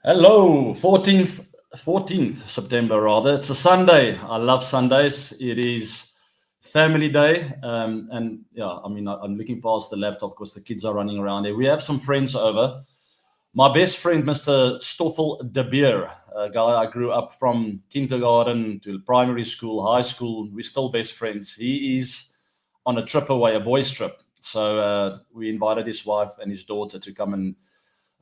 Hello, 14th September rather. It's a Sunday. I love Sundays. It is family day. And yeah, I'm looking past the laptop because the kids are running around here. We have some friends over. My best friend, Mr. Stoffel de Beer, a guy I grew up from kindergarten to primary school, high school. We're still best friends. He is on a trip away, a boys' trip. So we invited his wife and his daughter to come and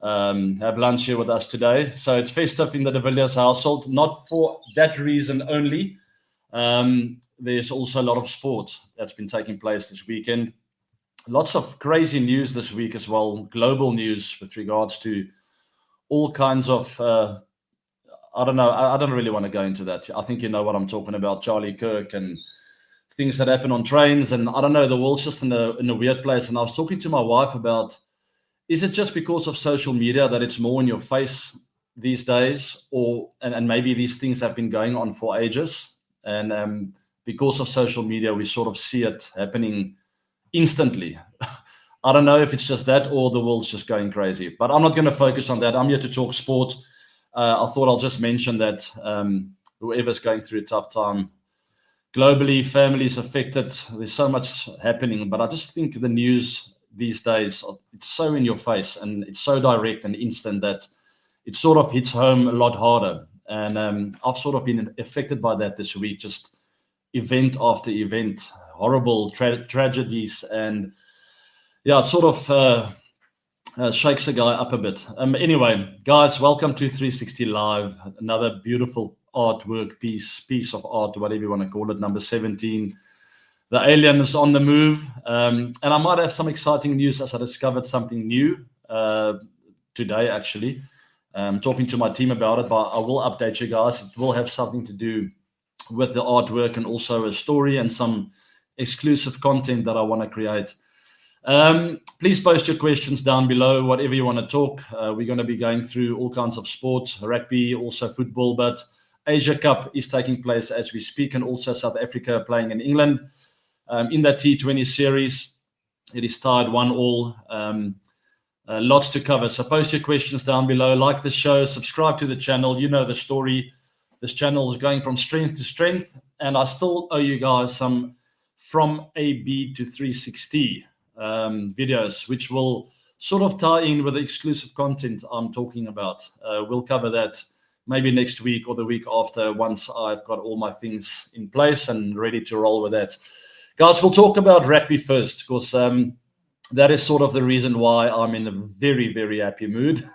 have lunch here with us today. So it's festive in the Villiers household, not for that reason only. There's also a lot of sport that's been taking place this weekend. Lots of crazy news this week as well, global news with regards to all kinds of, I don't know, I don't really want to go into that. I think you know what I'm talking about, Charlie Kirk and things that happen on trains. And I don't know, the world's just in a weird place. And I was talking to my wife about, is it just because of social media that it's more in your face these days, and maybe these things have been going on for ages, and because of social media, we sort of see it happening instantly. I don't know if it's just that or the world's just going crazy, but I'm not going to focus on that. I'm here to talk sport. I thought I'll just mention that whoever's going through a tough time globally, families affected, there's so much happening, but I just think the news these days, it's so in your face and it's so direct and instant that it sort of hits home a lot harder. And I've sort of been affected by that this week, just event after event, horrible tragedies. And yeah, it sort of shakes a guy up a bit. Anyway, guys, welcome to 360 Live, another beautiful artwork piece of art, whatever you want to call it, number 17. The alien is on the move, and I might have some exciting news as I discovered something new today, actually. Talking to my team about it, but I will update you guys. It will have something to do with the artwork and also a story and some exclusive content that I want to create. Please post your questions down below, whatever you want to talk. We're going to be going through all kinds of sports, rugby, also football, but Asia Cup is taking place as we speak, and also South Africa playing in England. In that T20 series, it is tied 1-1. Lots to cover. So post your questions down below. Like the show, subscribe to the channel. You know the story. This channel is going from strength to strength, and I still owe you guys some from AB to 360 videos, which will sort of tie in with the exclusive content I'm talking about. We'll cover that maybe next week or the week after, once I've got all my things in place and ready to roll with that. Guys, we'll talk about rugby first, because that is sort of the reason why I'm in a very, very happy mood.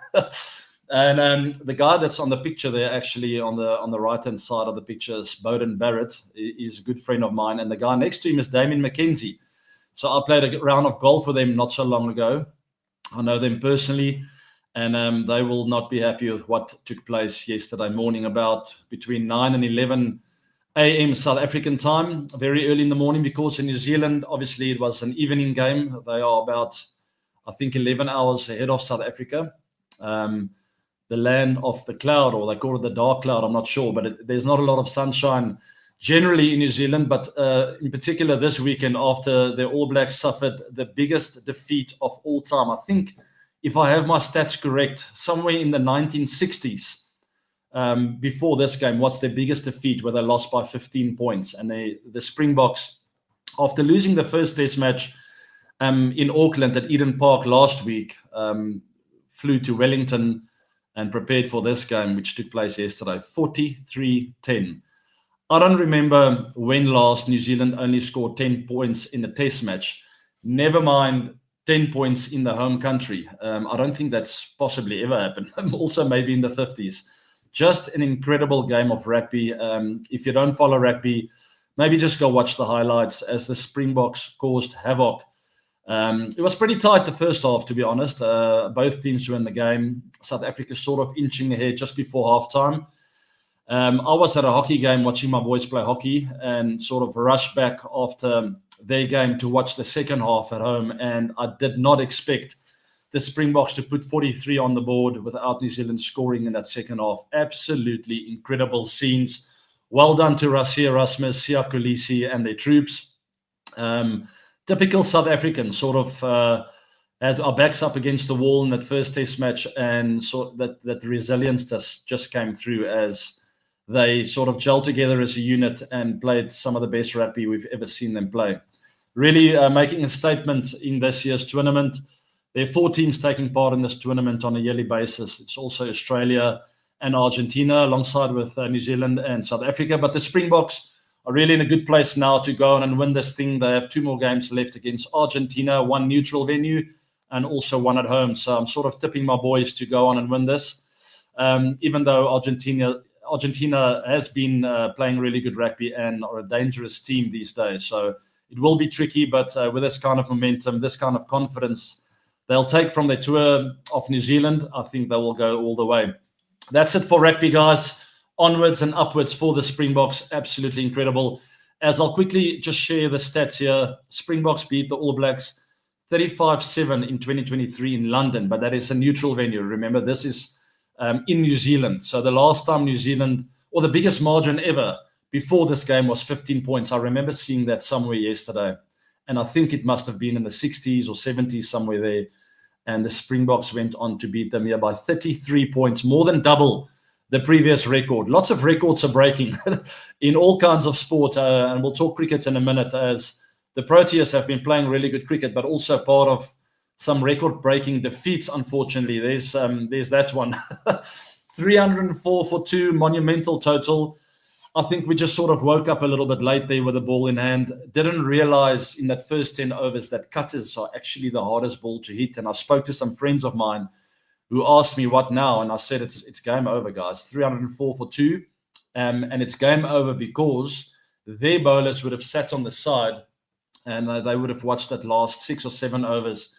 And the guy that's on the picture there, actually on the right-hand side of the picture, is Bowden Barrett. He's a good friend of mine. And the guy next to him is Damien McKenzie. So I played a round of golf with them not so long ago. I know them personally. And they will not be happy with what took place yesterday morning, about between 9 and 11 a.m. South African time, very early in the morning, because in New Zealand, obviously, it was an evening game. They are about, I think, 11 hours ahead of South Africa. The land of the cloud, or they call it the dark cloud, I'm not sure, but there's not a lot of sunshine generally in New Zealand, but in particular this weekend, after the All Blacks suffered the biggest defeat of all time. I think, if I have my stats correct, somewhere in the 1960s, before this game, what's their biggest defeat, where they lost by 15 points. And the Springboks, after losing the first test match in Auckland at Eden Park last week, flew to Wellington and prepared for this game, which took place yesterday, 43-10. I don't remember when last New Zealand only scored 10 points in a test match. Never mind 10 points in the home country. I don't think that's possibly ever happened. Also maybe in the 50s. Just an incredible game of rugby. If you don't follow rugby, maybe just go watch the highlights as the Springboks caused havoc. It was pretty tight the first half, to be honest. Both teams were in the game. South Africa sort of inching ahead just before halftime. I was at a hockey game watching my boys play hockey, and sort of rushed back after their game to watch the second half at home. And I did not expect the Springboks to put 43 on the board without New Zealand scoring in that second half. Absolutely incredible scenes. Well done to Rassie Erasmus, Siya Kolisi and their troops. Typical South African, sort of had our backs up against the wall in that first test match, and so that resilience just came through as they sort of gelled together as a unit and played some of the best rugby we've ever seen them play. Really making a statement in this year's tournament. There are 4 teams taking part in this tournament on a yearly basis. It's also Australia and Argentina, alongside with New Zealand and South Africa. But the Springboks are really in a good place now to go on and win this thing. They have 2 more games left against Argentina, 1 neutral venue and also 1 at home. So I'm sort of tipping my boys to go on and win this, even though Argentina has been playing really good rugby and are a dangerous team these days. So it will be tricky, but with this kind of momentum, this kind of confidence they'll take from their tour of New Zealand, I think they will go all the way. That's it for rugby, guys. Onwards and upwards for the Springboks. Absolutely incredible. As I'll quickly just share the stats here, Springboks beat the All Blacks 35-7 in 2023 in London, but that is a neutral venue. Remember, this is in New Zealand. So the last time New Zealand, or the biggest margin ever before this game, was 15 points. I remember seeing that somewhere yesterday, and I think it must have been in the 60s or 70s, somewhere there. And the Springboks went on to beat them here by 33 points, more than double the previous record. Lots of records are breaking in all kinds of sport, and we'll talk cricket in a minute, as the Proteas have been playing really good cricket, but also part of some record-breaking defeats, unfortunately. There's that one. 304 for 2, monumental total. I think we just sort of woke up a little bit late there with the ball in hand. Didn't realize in that first 10 overs that cutters are actually the hardest ball to hit. And I spoke to some friends of mine who asked me, what now? And I said, it's game over, guys. 304 for 2. And it's game over because their bowlers would have sat on the side and they would have watched that last 6 or 7 overs,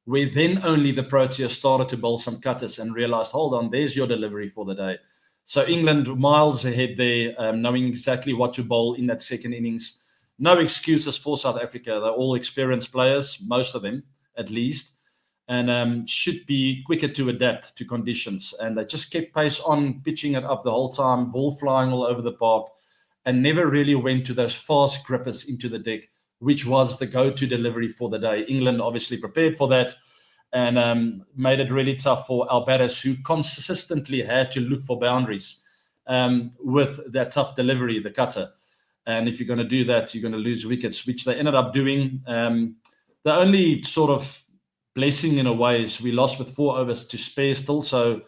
where then only the Proteas started to bowl some cutters and realized, hold on, there's your delivery for the day. So England miles ahead there, knowing exactly what to bowl in that second innings. No excuses for South Africa. They're all experienced players, most of them at least, and should be quicker to adapt to conditions. And they just kept pace on, pitching it up the whole time, ball flying all over the park, and never really went to those fast grippers into the deck, which was the go-to delivery for the day. England obviously prepared for that and made it really tough for our batters, who consistently had to look for boundaries with that tough delivery, the cutter. And if you're going to do that, you're going to lose wickets, which they ended up doing. The only sort of blessing in a way is we lost with 4 overs to spare still. So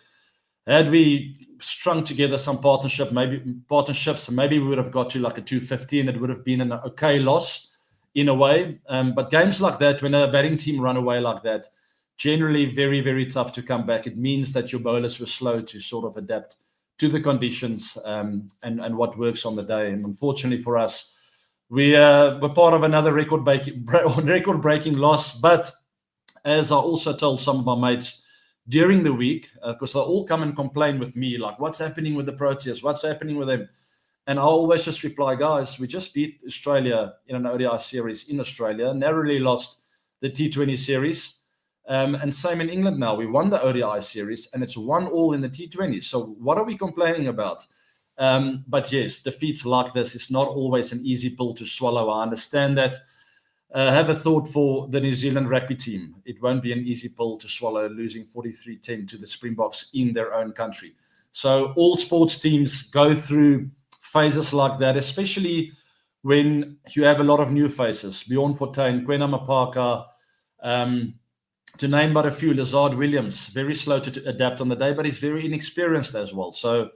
had we strung together some partnerships, maybe we would have got to like a 250 and it would have been an okay loss in a way. But games like that, when a batting team run away like that, generally very, very tough to come back. It means that your bowlers were slow to sort of adapt to the conditions and what works on the day. And unfortunately for us, we were part of another record-breaking loss. But as I also told some of my mates during the week, because they all come and complain with me, like, what's happening with the Proteas? What's happening with them? And I always just reply, guys, we just beat Australia in an ODI series in Australia, narrowly lost the T20 series. And same in England now. We won the ODI series and it's 1-1 in the T20. So what are we complaining about? But yes, defeats like this is not always an easy pill to swallow. I understand that. Have a thought for the New Zealand rugby team. It won't be an easy pill to swallow, losing 43-10 to the Springboks in their own country. So all sports teams go through phases like that, especially when you have a lot of new faces. Bjorn Fortuin, Kwena Mapaka, to name but a few, Lazard Williams, very slow to adapt on the day, but he's very inexperienced as well. So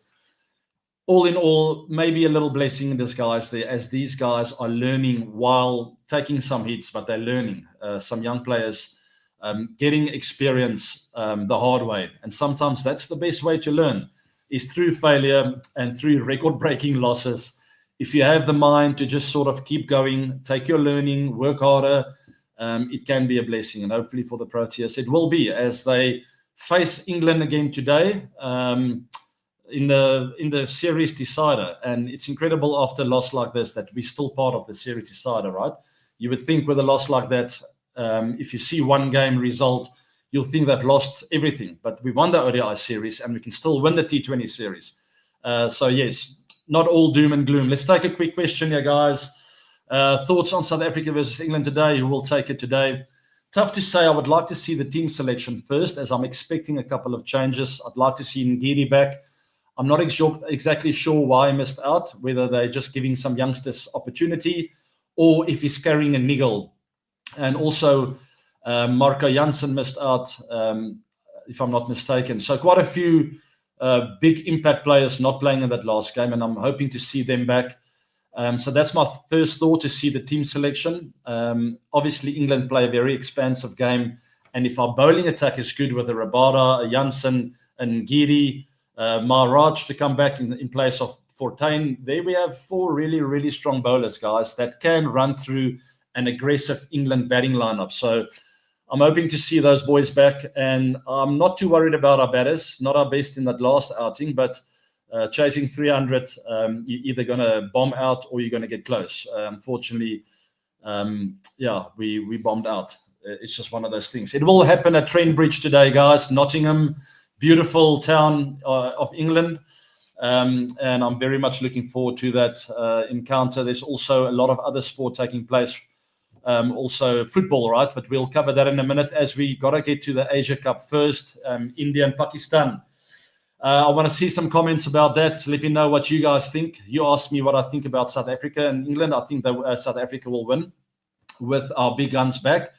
all in all, maybe a little blessing in disguise there, as these guys are learning while taking some hits, but they're learning. Some young players getting experience the hard way. And sometimes that's the best way to learn, is through failure and through record-breaking losses. If you have the mind to just sort of keep going, take your learning, work harder, it can be a blessing. And hopefully for the Proteas, it will be, as they face England again today in the series decider. And it's incredible after a loss like this that we're still part of the series decider, right? You would think with a loss like that, if you see one game result, you'll think they've lost everything. But we won the ODI series and we can still win the T20 series. So yes, not all doom and gloom. Let's take a quick question here, guys. Thoughts on South Africa versus England today? Who will take it today? tough to say. I would like to see the team selection first, as I'm expecting a couple of changes. I'd like to see Ngidi back. I'm not exactly sure why he missed out, whether they're just giving some youngsters opportunity or if he's carrying a niggle. And also, Marco Jansen missed out, if I'm not mistaken. So quite a few big impact players not playing in that last game, and I'm hoping to see them back. So that's my first thought, to see the team selection. Obviously, England play a very expansive game, and if our bowling attack is good with a Rabada, a Jansen, and Ngidi, Maharaj to come back in place of Fortuin, there we have 4 really, really strong bowlers, guys, that can run through an aggressive England batting lineup. So I'm hoping to see those boys back, and I'm not too worried about our batters. Not our best in that last outing, but chasing 300, you're either going to bomb out or you're going to get close. Unfortunately, we bombed out. It's just one of those things. It will happen at Trent Bridge today, guys. Nottingham, beautiful town of England. And I'm very much looking forward to that encounter. There's also a lot of other sport taking place. Also football, right? But we'll cover that in a minute, as we got to get to the Asia Cup first, India and Pakistan. I want to see some comments about that. Let me know what you guys think. You asked me what I think about South Africa and England. I think that South Africa will win with our big guns back.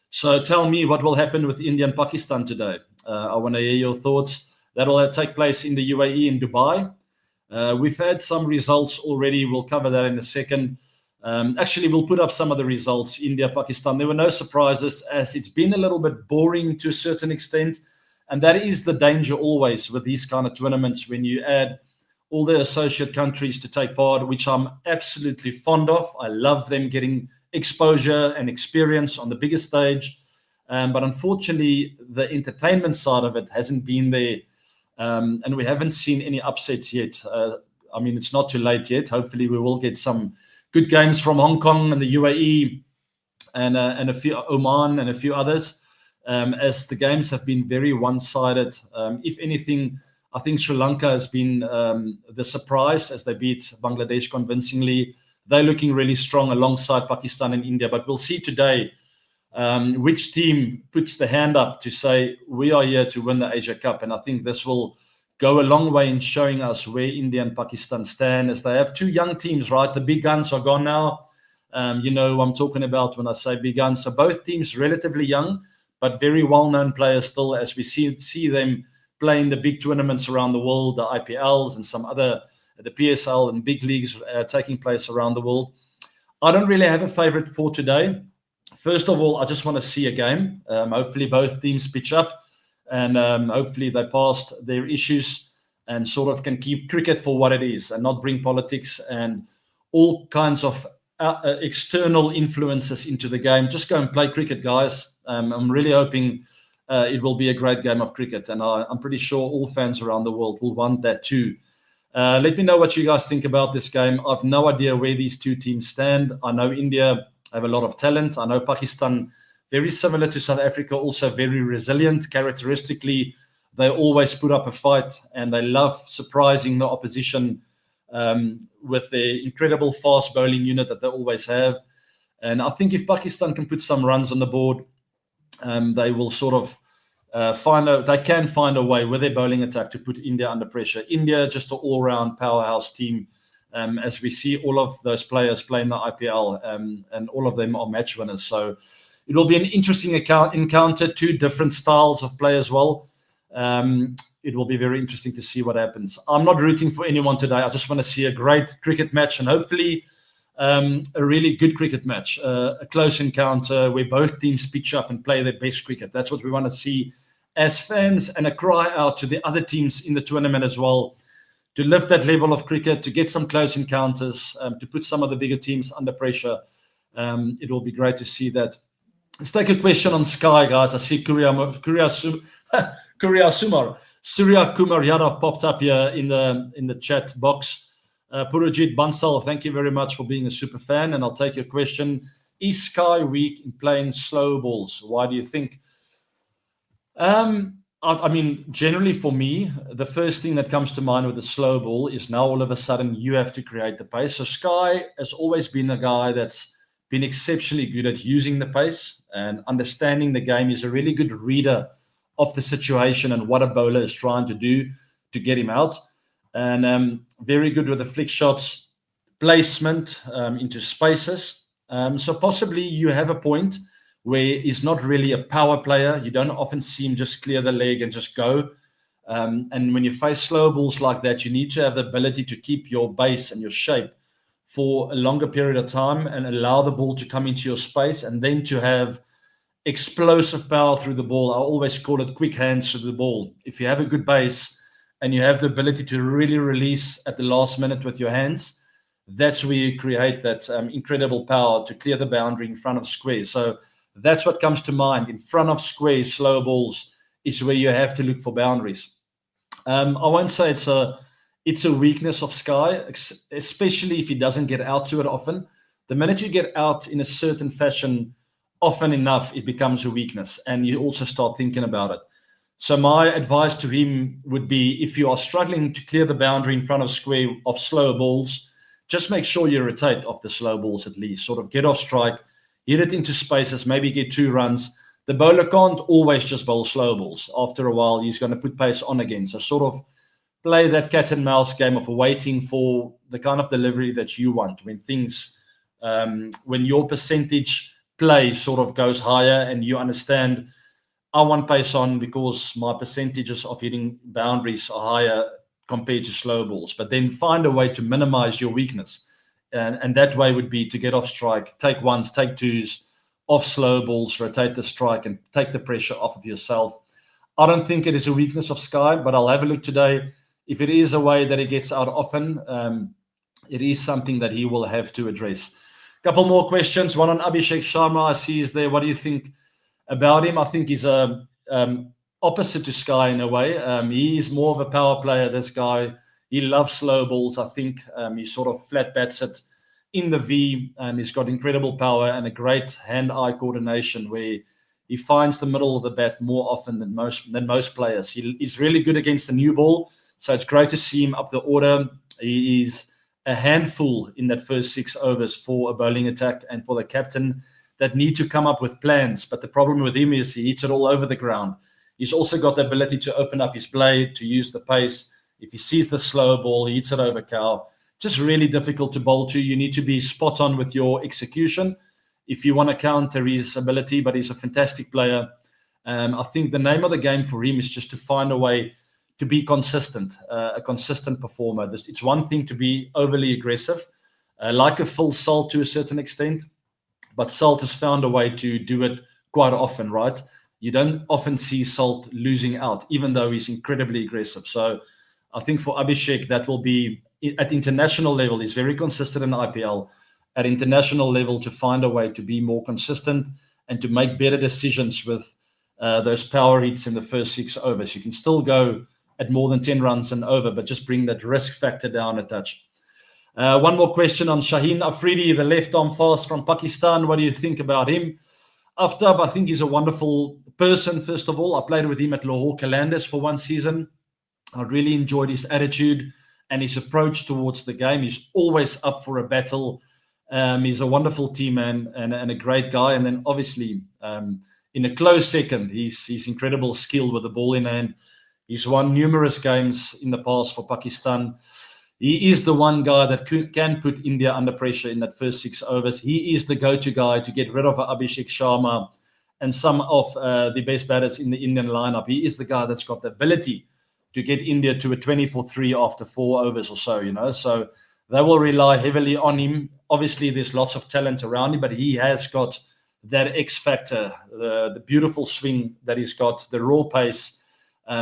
So tell me what will happen with India and Pakistan today. I want to hear your thoughts. That will take place in the UAE, in Dubai. We've had some results already. We'll cover that in a second. Actually, we'll put up some of the results. India, Pakistan, there were no surprises, as it's been a little bit boring to a certain extent. And that is the danger always with these kind of tournaments, when you add all the associate countries to take part, which I'm absolutely fond of. I love them getting exposure and experience on the biggest stage. But unfortunately, the entertainment side of it hasn't been there. And we haven't seen any upsets yet. I mean, it's not too late yet. Hopefully, we will get some good games from Hong Kong and the UAE and a few, Oman and a few others, as the games have been very one-sided. If anything, I think Sri Lanka has been the surprise, as they beat Bangladesh convincingly. They're looking really strong alongside Pakistan and India. But we'll see today which team puts the hand up to say, we are here to win the Asia Cup. And I think this will go a long way in showing us where India and Pakistan stand, as they have 2 young teams, right? The big guns are gone now. You know who I'm talking about when I say big guns. So both teams relatively young, but very well-known players still, as we see them playing the big tournaments around the world, the IPLs and some other, the PSL and big leagues taking place around the world. I don't really have a favorite for today. First of all, I just want to see a game. Hopefully both teams pitch up, and hopefully they passed their issues and sort of can keep cricket for what it is, and not bring politics and all kinds of external influences into the game. Just go and play cricket, guys. I'm really hoping it will be a great game of cricket, and I'm pretty sure all fans around the world will want that too. Let me know what you guys think about this game. I've no idea where these 2 teams stand. I know India have a lot of talent. I know Pakistan, very similar to South Africa, also very resilient. Characteristically, they always put up a fight, and they love surprising the opposition with their incredible fast bowling unit that they always have. And I think if Pakistan can put some runs on the board, they will sort of they can find a way with their bowling attack to put India under pressure. India, just an all-round powerhouse team, as we see all of those players playing the IPL, and all of them are match winners. So it will be an interesting encounter, 2 different styles of play as well. It will be very interesting to see what happens. I'm not rooting for anyone today. I just want to see a great cricket match, and hopefully a really good cricket match, a close encounter where both teams pitch up and play their best cricket. That's what we want to see as fans, and a cry out to the other teams in the tournament as well, to lift that level of cricket, to get some close encounters, to put some of the bigger teams under pressure. It will be great to see that. Let's take a question on Sky, guys. I see Surya Kumar Yadav popped up here in the chat box. Purajit Bansal, thank you very much for being a super fan, and I'll take your question. Is Sky weak in playing slow balls? Why do you think? I mean, generally for me, the first thing that comes to mind with the slow ball is now all of a sudden you have to create the pace. So Sky has always been a guy that's been exceptionally good at using the pace and understanding the game. He's a really good reader of the situation and what a bowler is trying to do to get him out. And very good with the flick shots, placement into spaces. So possibly you have a point where he's not really a power player. You don't often see him just clear the leg and just go. And when you face slow balls like that, you need to have the ability to keep your base and your shape for a longer period of time and allow the ball to come into your space, and then to have explosive power through the ball. I always call it quick hands through the ball. If you have a good base and you have the ability to really release at the last minute with your hands, that's where you create that incredible power to clear the boundary in front of square. So that's what comes to mind. In front of square, slow balls is where you have to look for boundaries. I won't say it's a weakness of Sky, especially if he doesn't get out to it often. The minute you get out in a certain fashion often enough, it becomes a weakness, and you also start thinking about it. So my advice to him would be, if you are struggling to clear the boundary in front of square of slow balls, just make sure you rotate off the slow balls at least. Sort of get off strike, hit it into spaces, maybe get 2 runs. The bowler can't always just bowl slow balls. After a while, he's going to put pace on again. So sort of play that cat and mouse game of waiting for the kind of delivery that you want. When things, when your percentage play sort of goes higher and you understand, I want pace on because my percentages of hitting boundaries are higher compared to slow balls. But then find a way to minimize your weakness. And that way would be to get off strike, take 1s, take 2s, off slow balls, rotate the strike and take the pressure off of yourself. I don't think it is a weakness of Sky, but I'll have a look today. If it is a way that he gets out often, it is something that he will have to address. A couple more questions. One on Abhishek Sharma. I see is there. What do you think about him? I think he's a opposite to Sky in a way. He's more of a power player, this guy. He loves slow balls. I think he sort of flat bats it in the V. He's got incredible power and a great hand-eye coordination where he finds the middle of the bat more often than most players. He's really good against the new ball. So it's great to see him up the order. He is a handful in that first 6 overs for a bowling attack and for the captain that need to come up with plans. But the problem with him is he hits it all over the ground. He's also got the ability to open up his blade, to use the pace. If he sees the slow ball, he hits it over cow. Just really difficult to bowl to. You need to be spot on with your execution if you want to counter his ability, but he's a fantastic player. I think the name of the game for him is just to find a way to be consistent, a consistent performer. It's one thing to be overly aggressive, like a Phil Salt to a certain extent, but Salt has found a way to do it quite often, right? You don't often see Salt losing out, even though he's incredibly aggressive. So I think for Abhishek, that will be, at international level, he's very consistent in IPL. At international level, to find a way to be more consistent and to make better decisions with those power hits in the first 6 overs. You can still go at more than 10 runs and over, but just bring that risk factor down a touch. One more question on Shaheen Afridi, the left-arm fast from Pakistan. What do you think about him? Aftab, I think he's a wonderful person, first of all. I played with him at Lahore Qalandars for 1 season. I really enjoyed his attitude and his approach towards the game. He's always up for a battle. He's a wonderful teammate and a great guy. And then obviously, in a close second, his incredible skill with the ball in hand. He's won numerous games in the past for Pakistan. He is the one guy that can put India under pressure in that first 6 overs. He is the go-to guy to get rid of Abhishek Sharma and some of the best batters in the Indian lineup. He is the guy that's got the ability to get India to a 20-3 after 4 overs or so, you know. So they will rely heavily on him. Obviously, there's lots of talent around him, but he has got that X factor, the beautiful swing that he's got, the raw pace.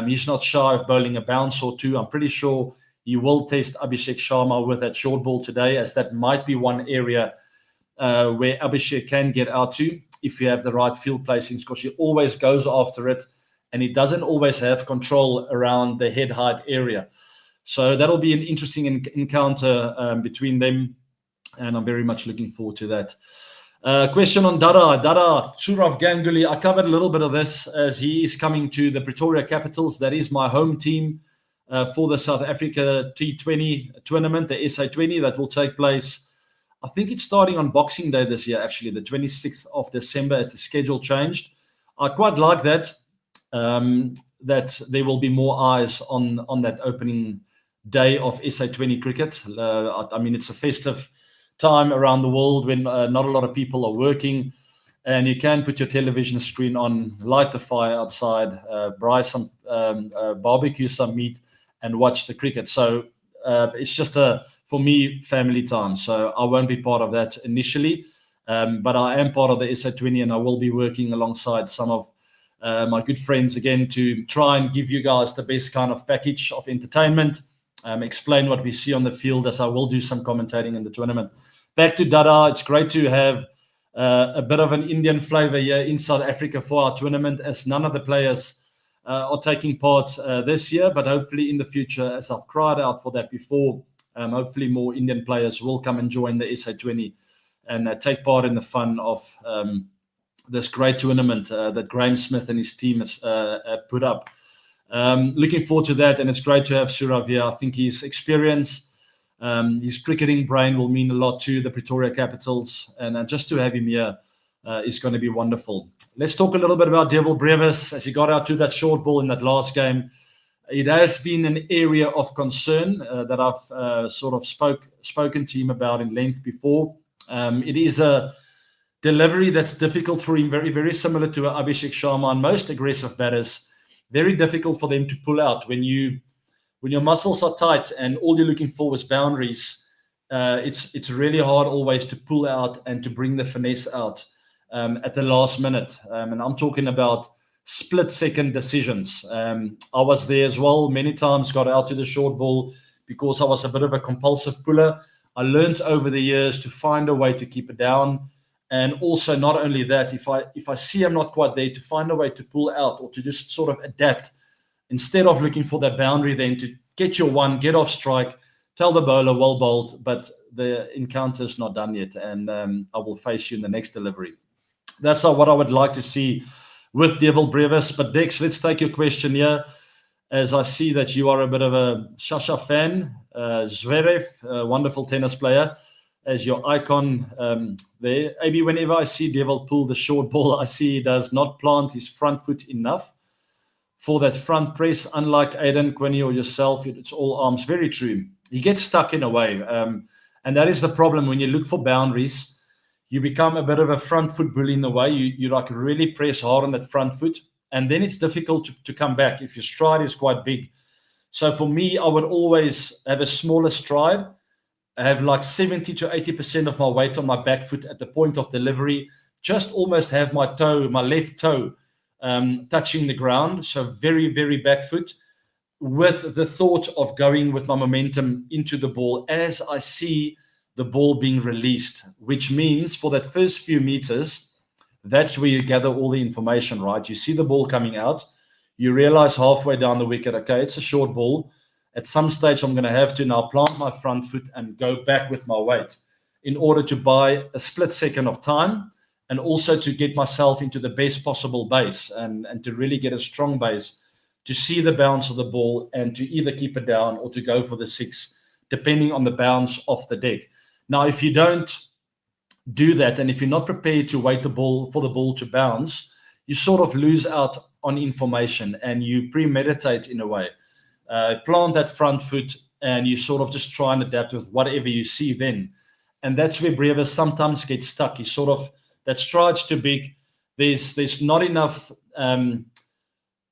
He's not shy of bowling a bounce or 2. I'm pretty sure he will test Abhishek Sharma with that short ball today, as that might be one area where Abhishek can get out to if you have the right field placings, because he always goes after it and he doesn't always have control around the head height area. So that'll be an interesting encounter between them, and I'm very much looking forward to that. Question on Dada, Sourav Ganguly. I covered a little bit of this as he is coming to the Pretoria Capitals. That is my home team for the South Africa T20 tournament, the SA20, that will take place, I think it's starting on Boxing Day this year, actually, the 26th of December, as the schedule changed. I quite like that, that there will be more eyes on that opening day of SA20 cricket. I mean, it's a festive time around the world when not a lot of people are working, and you can put your television screen on, light the fire outside, braai some barbecue some meat, and watch the cricket. So it's just for me, family time. So I won't be part of that initially, but I am part of the SA20, and I will be working alongside some of my good friends again to try and give you guys the best kind of package of entertainment, explain what we see on the field, as I will do some commentating in the tournament. Back to Dada, it's great to have a bit of an Indian flavor here in South Africa for our tournament, as none of the players are taking part this year, but hopefully in the future, as I've cried out for that before, hopefully more Indian players will come and join the SA20 and take part in the fun of this great tournament that Graham Smith and his team have put up. Looking forward to that, and it's great to have Sourav here. I think his experience, his cricketing brain will mean a lot to the Pretoria Capitals, and just to have him here is going to be wonderful. Let's talk a little bit about Devil Brevis, as he got out to that short ball in that last game. It has been an area of concern that I've sort of spoken to him about in length before. It is a delivery that's difficult for him, very, very similar to Abhishek Sharma and most aggressive batters. Very difficult for them to pull out when your muscles are tight and all you're looking for is boundaries. It's really hard always to pull out and to bring the finesse out at the last minute. And I'm talking about split-second decisions. I was there as well, many times got out to the short ball because I was a bit of a compulsive puller. I learned over the years to find a way to keep it down. And also, not only that, if I see I'm not quite there, to find a way to pull out or to just sort of adapt, instead of looking for that boundary, then to get your one, get off strike, tell the bowler, well bowled, but the encounter's not done yet, and I will face you in the next delivery. That's what I would like to see with Devil Brevis. But Dex, let's take your question here, as I see that you are a bit of a Shasha fan. Zverev, a wonderful tennis player, as your icon there. Maybe whenever I see Devil pull the short ball, I see he does not plant his front foot enough for that front press. Unlike Aiden, Quinny, or yourself, it's all arms. Very true. He gets stuck in a way. And that is the problem when you look for boundaries. You become a bit of a front foot bully in the way. You like really press hard on that front foot, and then it's difficult to come back if your stride is quite big. So for me, I would always have a smaller stride. I have like 70 to 80% of my weight on my back foot at the point of delivery, just almost have my left toe touching the ground. So very, very back foot, with the thought of going with my momentum into the ball as I see the ball being released, which means for that first few meters, that's where you gather all the information, right? You see the ball coming out. You realize halfway down the wicket, okay, it's a short ball. At some stage, I'm going to have to now plant my front foot and go back with my weight in order to buy a split second of time, and also to get myself into the best possible base and to really get a strong base to see the bounce of the ball and to either keep it down or to go for the six, depending on the bounce off the deck. Now, if you don't do that, and if you're not prepared to wait for the ball to bounce, you sort of lose out on information and you premeditate in a way. Plant that front foot and you sort of just try and adapt with whatever you see then. And that's where Brevis sometimes gets stuck. He sort of, that stride's too big. There's not enough,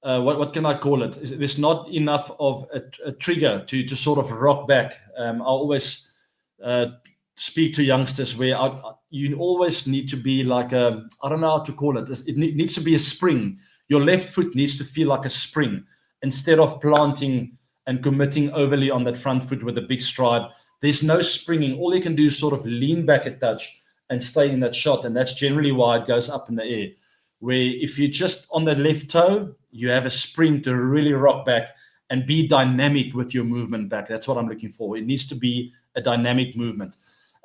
what can I call it? There's not enough of a trigger to sort of rock back. I always speak to youngsters where you always need to be like I don't know how to call it. It needs to be a spring. Your left foot needs to feel like a spring instead of planting and committing overly on that front foot with a big stride. There's no springing. All you can do is sort of lean back a touch and stay in that shot. And that's generally why it goes up in the air. Where if you're just on the left toe, you have a spring to really rock back and be dynamic with your movement back. That's what I'm looking for. It needs to be a dynamic movement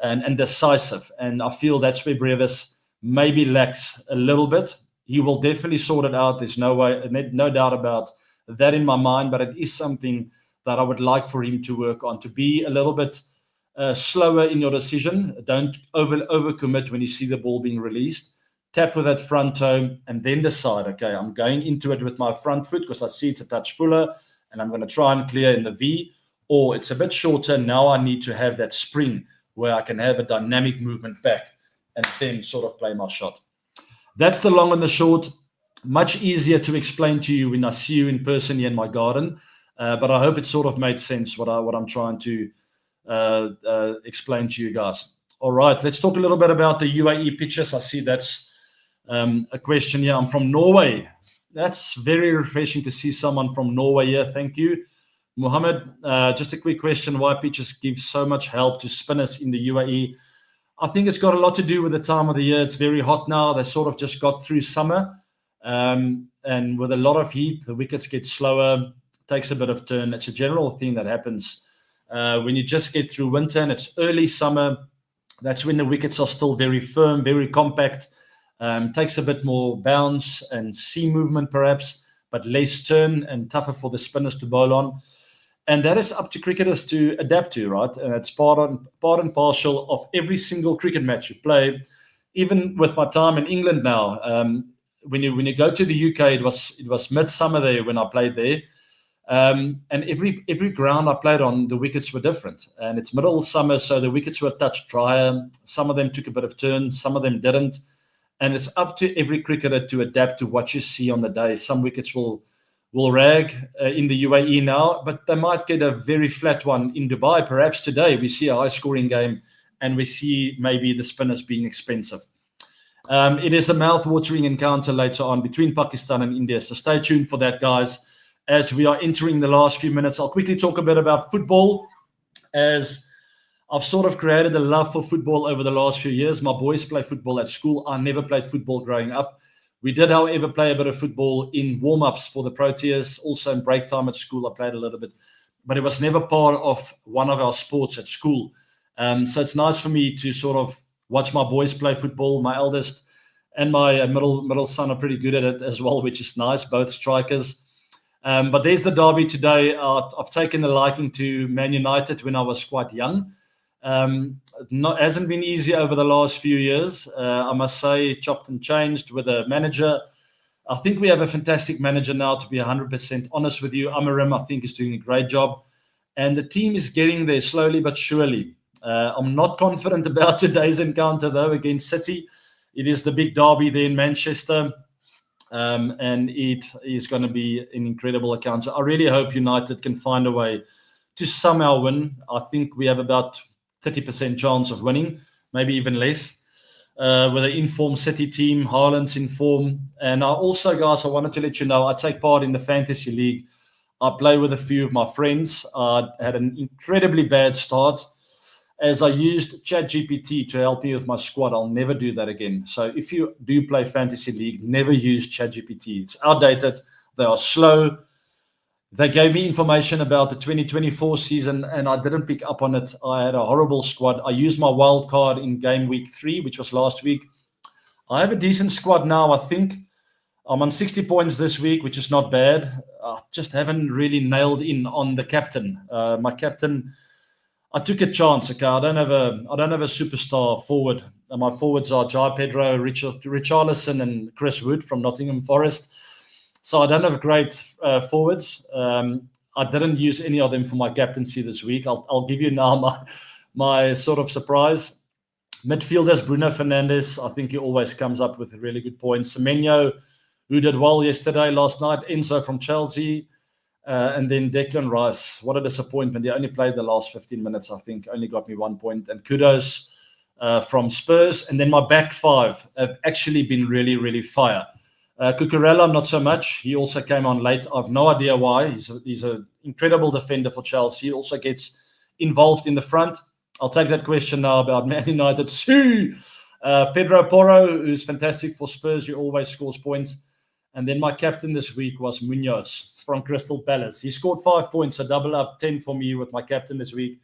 and decisive. And I feel that's where Brevis maybe lacks a little bit. He will definitely sort it out. There's no doubt about that in my mind, but it is something that I would like for him to work on, to be a little bit slower in your decision. Don't overcommit when you see the ball being released. Tap with that front toe and then decide, okay, I'm going into it with my front foot because I see it's a touch fuller and I'm going to try and clear in the V, or it's a bit shorter. Now I need to have that spring where I can have a dynamic movement back and then sort of play my shot. That's the long and the short. Much easier to explain to you when I see you in person here in my garden. But I hope it sort of made sense what I'm trying to explain to you guys. All right, let's talk a little bit about the UAE pitches. I see that's a question here. I'm from Norway. That's very refreshing to see someone from Norway here. Thank you. Mohammed, just a quick question. Why pitches give so much help to spinners in the UAE? I think it's got a lot to do with the time of the year. It's very hot now. They sort of just got through summer. And with a lot of heat, the wickets get slower, takes a bit of turn. It's a general thing that happens when you just get through winter and it's early summer. That's when the wickets are still very firm, very compact. Takes a bit more bounce and sea movement perhaps, but less turn and tougher for the spinners to bowl on. And that is up to cricketers to adapt to, right? And it's part and parcel of every single cricket match you play. Even with my time in England now, when you go to the UK, it was midsummer there when I played there. And every ground I played on, the wickets were different. And it's middle of summer, so the wickets were a touch drier. Some of them took a bit of turn, some of them didn't. And it's up to every cricketer to adapt to what you see on the day. Some wickets will rag in the UAE now, but they might get a very flat one in Dubai. Perhaps today we see a high-scoring game and we see maybe the spinners being expensive. It is a mouth-watering encounter later on between Pakistan and India, so stay tuned for that, guys. As we are entering the last few minutes, I'll quickly talk a bit about football, as I've sort of created a love for football over the last few years. My boys play football at school. I never played football growing up. We did, however, play a bit of football in warm-ups for the Proteas. Also in break time at school, I played a little bit. But it was never part of one of our sports at school. So it's nice for me to sort of watch my boys play football. My eldest and my middle son are pretty good at it as well, which is nice, both strikers. But there's the derby today. I've taken a liking to Man United when I was quite young. Hasn't been easy over the last few years. I must say, chopped and changed with a manager. I think we have a fantastic manager now, to be 100% honest with you. Amarim, I think, is doing a great job. And the team is getting there slowly but surely. I'm not confident about today's encounter, though, against City. It is the big derby there in Manchester. And it is going to be an incredible encounter. I really hope United can find a way to somehow win. I think we have about 30% chance of winning, maybe even less, with an informed City team. Haaland's in form. And I also, guys, I wanted to let you know, I take part in the Fantasy League. I play with a few of my friends. I had an incredibly bad start. As I used ChatGPT to help me with my squad, I'll never do that again. So if you do play Fantasy League, never use ChatGPT. It's outdated. They are slow. They gave me information about the 2024 season, and I didn't pick up on it. I had a horrible squad. I used my wild card in game week 3, which was last week. I have a decent squad now, I think. I'm on 60 points this week, which is not bad. I just haven't really nailed in on the captain. My captain, I took a chance. Okay, I don't have a superstar forward. My forwards are Jai Pedro, Richarlison, and Chris Wood from Nottingham Forest. So I don't have great forwards. I didn't use any of them for my captaincy this week. I'll give you now my sort of surprise. Midfielders, Bruno Fernandes. I think he always comes up with really good points. Semenyo, who did well last night. Enzo from Chelsea. And then Declan Rice. What a disappointment. He only played the last 15 minutes, I think. Only got me 1 point. And kudos from Spurs. And then my back five have actually been really, really fire. Cucurella, not so much. He also came on late. I have no idea why. He's an incredible defender for Chelsea. He also gets involved in the front. I'll take that question now about Man United. Pedro Porro, who's fantastic for Spurs. He always scores points. And then my captain this week was Munoz from Crystal Palace. He scored 5 points, a double up, 10 for me with my captain this week.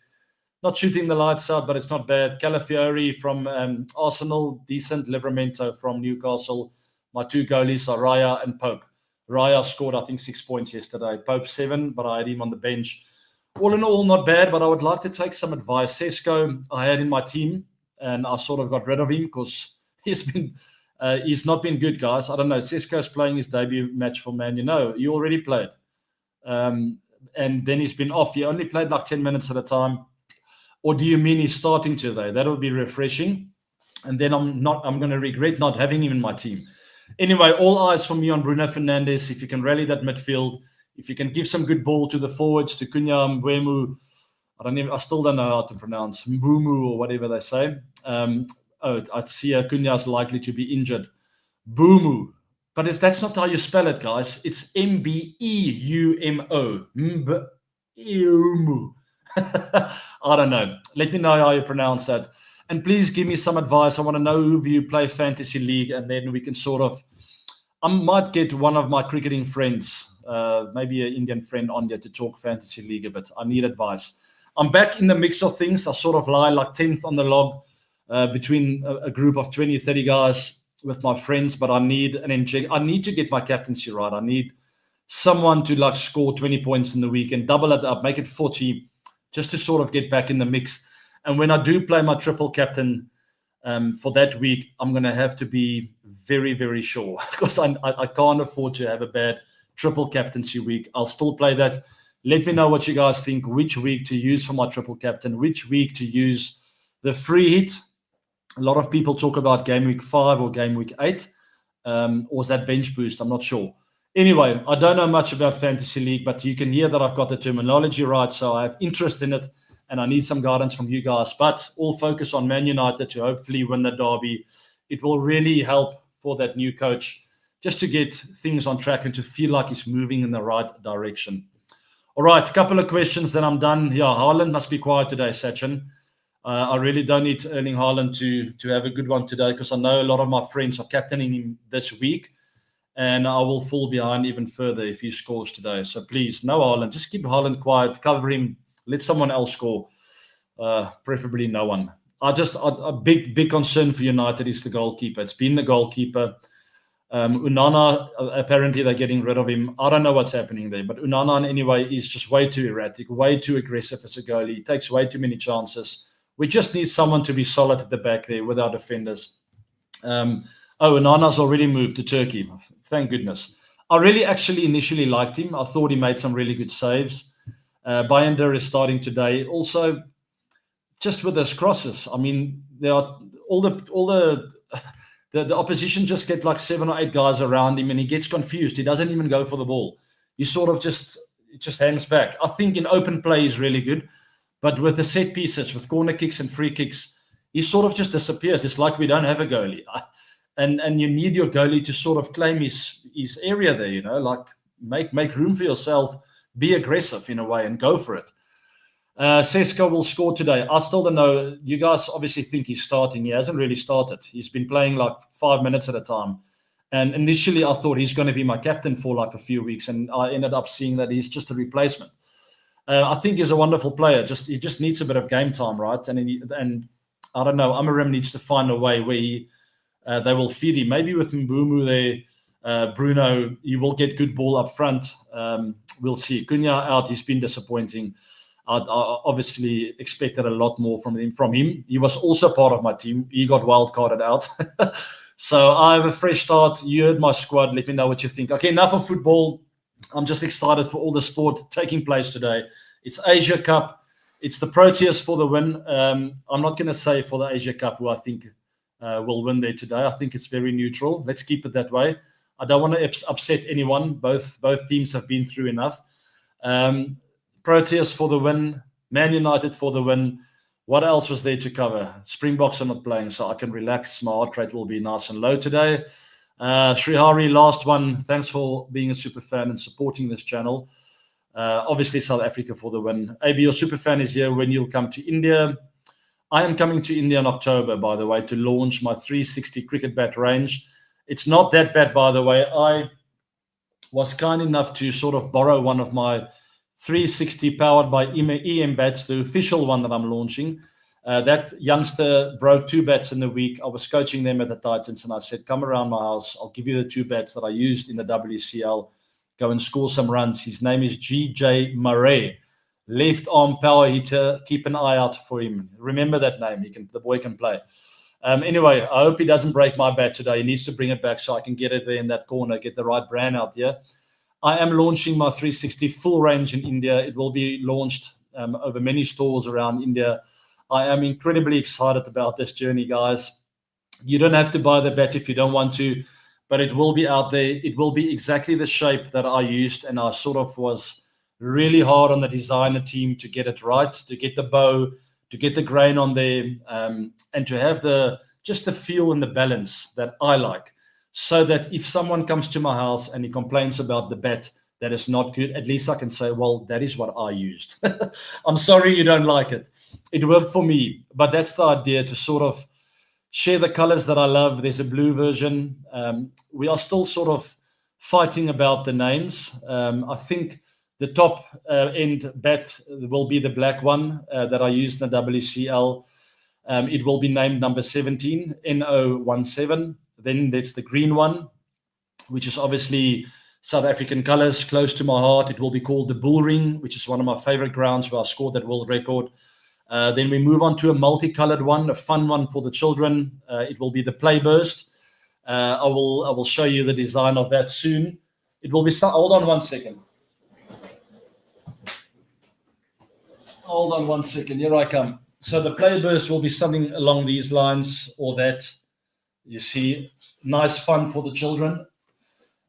Not shooting the lights out, but it's not bad. Calafiori from Arsenal, decent. Livramento from Newcastle. My two goalies are Raya and Pope. Raya scored, I think, 6 points yesterday. Pope 7, but I had him on the bench. all in all, not bad, but I would like to take some advice. Sesko, I had in my team, and I sort of got rid of him because he's not been good, guys. I don't know. Sesko's playing his debut match for Man. He already played. And then he's been off. He only played like 10 minutes at a time. Or do you mean he's starting today? That would be refreshing. And then I'm going to regret not having him in my team. Anyway, all eyes for me on Bruno Fernandes. If you can rally that midfield, if you can give some good ball to the forwards, to Cunha, Mbeumo, I still don't know how to pronounce Mbumu or whatever they say. I see Cunha is likely to be injured. Mbumu. But that's not how you spell it, guys. It's Mbeumo. Mbumu. I don't know. Let me know how you pronounce that. And please give me some advice. I want to know who you play Fantasy League, and then we can I might get one of my cricketing friends, maybe an Indian friend on there to talk Fantasy League a bit. I need advice. I'm back in the mix of things. I sort of lie like 10th on the log between a group of 20, 30 guys with my friends, but I need to get my captaincy right. I need someone to score 20 points in the week and double it up, make it 40, just to sort of get back in the mix. And when I do play my triple captain for that week, I'm going to have to be very, very sure because I can't afford to have a bad triple captaincy week. I'll still play that. Let me know what you guys think, which week to use for my triple captain, which week to use the free hit. A lot of people talk about game week 5 or game week 8. Or is that bench boost? I'm not sure. Anyway, I don't know much about Fantasy League, but you can hear that I've got the terminology right, so I have interest in it, and I need some guidance from you guys. But all focus on Man United to hopefully win the derby. It will really help for that new coach just to get things on track and to feel like he's moving in the right direction. All right, a couple of questions, then I'm done. Yeah, Haaland must be quiet today, Sachin. I really don't need Erling Haaland to have a good one today because I know a lot of my friends are captaining him this week, and I will fall behind even further if he scores today. So please, no Haaland. Just keep Haaland quiet, cover him, let someone else score, preferably no one. A big concern for United is the goalkeeper. It's been the goalkeeper. Unana, apparently they're getting rid of him. I don't know what's happening there, but Unana anyway is just way too erratic, way too aggressive as a goalie. He takes way too many chances. We just need someone to be solid at the back there with our defenders. Unana's already moved to Turkey. Thank goodness. I really actually initially liked him. I thought he made some really good saves. Bayender is starting today. Also, just with those crosses, I mean, there are all the opposition just get like 7 or 8 guys around him, and he gets confused. He doesn't even go for the ball. He sort of just hangs back. I think in open play he's really good, but with the set pieces, with corner kicks and free kicks, he sort of just disappears. It's like we don't have a goalie, and you need your goalie to sort of claim his area there. Like make room for yourself, be aggressive in a way, and go for it. Sesko will score today. I still don't know. You guys obviously think he's starting. He hasn't really started. He's been playing like 5 minutes at a time. And initially, I thought he's going to be my captain for like a few weeks, and I ended up seeing that he's just a replacement. I think he's a wonderful player. He just needs a bit of game time, right? And I don't know. Amarim needs to find a way where they will feed him. Maybe with Mbumu there, Bruno, he will get good ball up front. We'll see. Cunha out. He's been disappointing. I obviously expected a lot more from him. He was also part of my team. He got wild carded out. So I have a fresh start. You heard my squad. Let me know what you think. Okay, enough of football. I'm just excited for all the sport taking place today. It's Asia Cup. It's the Proteas for the win. I'm not going to say for the Asia Cup who I think will win there today. I think it's very neutral. Let's keep it that way. I don't want to upset anyone. Both teams have been through enough. Proteas for the win. Man United for the win. What else was there to cover? Springboks are not playing, so I can relax. My heart rate will be nice and low today. Srihari, last one. Thanks for being a super fan and supporting this channel. Obviously, South Africa for the win. AB, your super fan is here when you'll come to India. I am coming to India in October, by the way, to launch my 360 cricket bat range. It's not that bad, by the way. I was kind enough to sort of borrow one of my 360 powered by EM bats, the official one that I'm launching. That youngster broke 2 bats in the week. I was coaching them at the Titans, and I said, come around my house. I'll give you the 2 bats that I used in the WCL. Go and score some runs. His name is GJ Murray. left arm power hitter. Keep an eye out for him. Remember that name. The boy can play. Anyway, I hope he doesn't break my bat today. He needs to bring it back so I can get it there in that corner, get the right brand out there. I am launching my 360 full range in India. It will be launched over many stores around India. I am incredibly excited about this journey, guys. You don't have to buy the bat if you don't want to, but it will be out there. It will be exactly the shape that I used, and I sort of was really hard on the designer team to get it right, to get the bow, to get the grain on there, and to have just the feel and the balance that I like, so that if someone comes to my house and he complains about the bat that is not good, at least I can say, well, that is what I used. I'm sorry you don't like it. It worked for me, but that's the idea, to sort of share the colors that I love. There's a blue version. We are still sort of fighting about the names. I think the top end bat will be the black one that I used in the WCL. It will be named number 17, NO17. Then there's the green one, which is obviously South African colors, close to my heart. It will be called the Bull Ring, which is one of my favorite grounds where I scored that world record. Then we move on to a multicolored one, a fun one for the children. It will be the Play Burst. I will show you the design of that soon. It will be hold on one second. Hold on one second. Here I come. So the Play Burst will be something along these lines, or that. You see, nice fun for the children.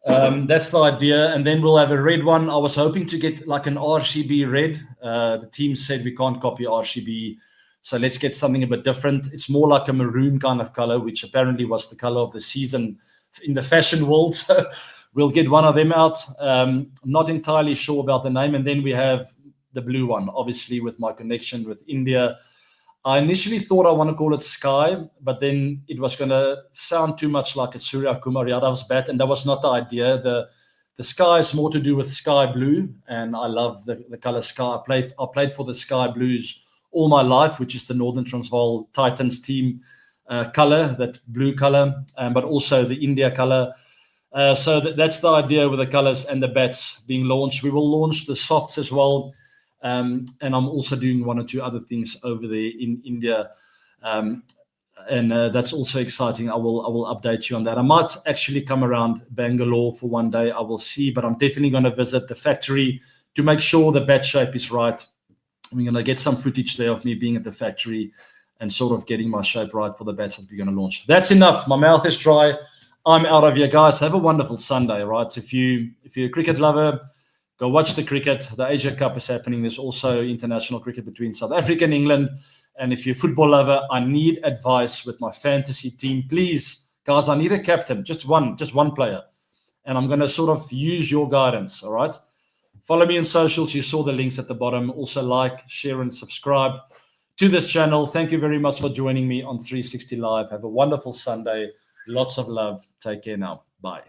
That's the idea. And then we'll have a red one. I was hoping to get like an RCB red. The team said we can't copy RCB, so let's get something a bit different. It's more like a maroon kind of color, which apparently was the color of the season in the fashion world. So we'll get one of them out. Not entirely sure about the name. And then we have the blue one, obviously with my connection with India. I initially thought I want to call it Sky, but then it was going to sound too much like a Surya Kumar Yadav's bat, and that was not the idea. The Sky is more to do with sky blue, and I love the color sky. I played for the Sky Blues all my life, which is the Northern Transvaal Titans team color, that blue color, but also the India color. So that's the idea with the colors and the bats being launched. We will launch the softs as well. And I'm also doing one or two other things over there in India, and that's also exciting. I will update you on that. I might actually come around Bangalore for one day. I will see, but I'm definitely going to visit the factory to make sure the bat shape is right. We're going to get some footage there of me being at the factory and sort of getting my shape right for the bats that we're going to launch. That's enough. My mouth is dry. I'm out of here, guys. Have a wonderful Sunday, right? If you're a cricket lover, go watch the cricket. The Asia Cup is happening. There's also international cricket between South Africa and England. And if you're a football lover, I need advice with my fantasy team. Please, guys, I need a captain, just one player. And I'm going to sort of use your guidance, all right? Follow me on socials. You saw the links at the bottom. Also like, share, and subscribe to this channel. Thank you very much for joining me on 360 Live. Have a wonderful Sunday. Lots of love. Take care now. Bye.